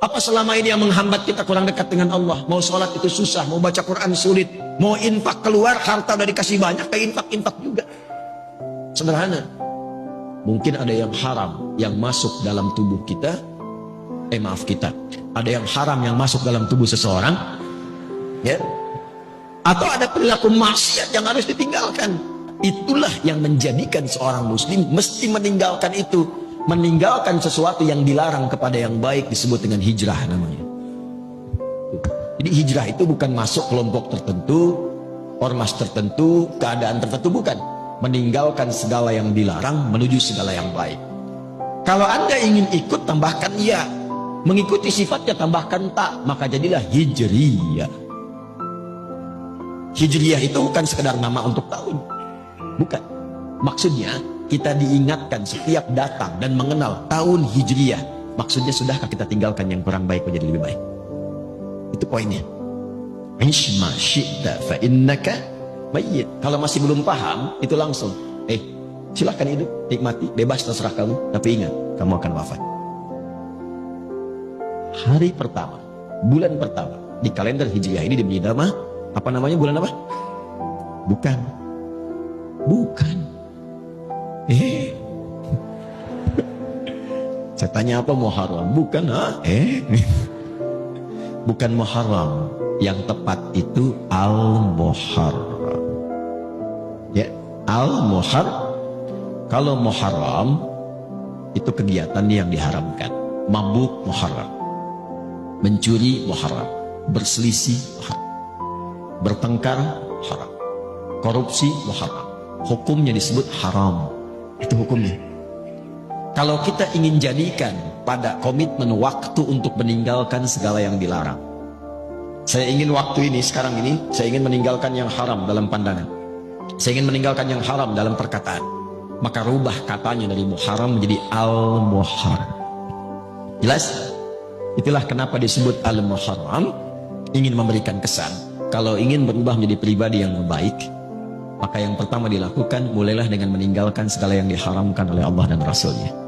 Apa selama ini yang menghambat kita kurang dekat dengan Allah? Mau sholat itu susah, mau baca Quran sulit, mau infak keluar, harta udah dikasih banyak, kayak infak juga. Sederhana. Mungkin ada yang haram yang masuk dalam tubuh kita. Ada yang haram yang masuk dalam tubuh seseorang, ya. Atau ada perilaku maksiat yang harus ditinggalkan. Itulah yang menjadikan seorang muslim mesti meninggalkan itu. Meninggalkan sesuatu yang dilarang kepada yang baik disebut dengan hijrah namanya. Jadi hijrah itu bukan masuk kelompok tertentu, ormas tertentu, keadaan tertentu, bukan. Meninggalkan segala yang dilarang menuju segala yang baik. Kalau Anda ingin ikut, tambahkan ya. Mengikuti sifatnya, tambahkan tak. Maka jadilah hijriyah. Hijriyah itu bukan sekedar nama untuk tahun. Bukan. Maksudnya kita diingatkan setiap datang dan mengenal tahun hijriyah. Maksudnya sudahkah kita tinggalkan yang kurang baik menjadi lebih baik? Itu poinnya. Ish ma syi'ta fa innaka mayyit. Kalau masih belum paham, itu langsung silahkan hidup, nikmati, bebas, terserah kamu. Tapi ingat, kamu akan wafat. Hari pertama, bulan pertama di kalender hijriyah ini diberi nama apa namanya? Bulan apa? Bukan. Saya tanya apa? Muharram. Bukan, bukan Muharram. Yang tepat itu Al-Muharram. Ya, Al-Muharram. Kalau Muharram itu kegiatan yang diharamkan. Mabuk Muharram, mencuri Muharram, berselisih Muharram, bertengkar haram, korupsi Muharram. Hukumnya disebut haram. Itu hukumnya. Kalau kita ingin jadikan pada komitmen waktu untuk meninggalkan segala yang dilarang. Saya ingin waktu ini, sekarang ini, saya ingin meninggalkan yang haram dalam pandangan. Saya ingin meninggalkan yang haram dalam perkataan. Maka rubah katanya dari Muharram menjadi Al-Muharram. Jelas? Itulah kenapa disebut Al-Muharram. Ingin memberikan kesan. Kalau ingin berubah menjadi pribadi yang baik, maka yang pertama dilakukan, mulailah dengan meninggalkan segala yang diharamkan oleh Allah dan Rasulnya.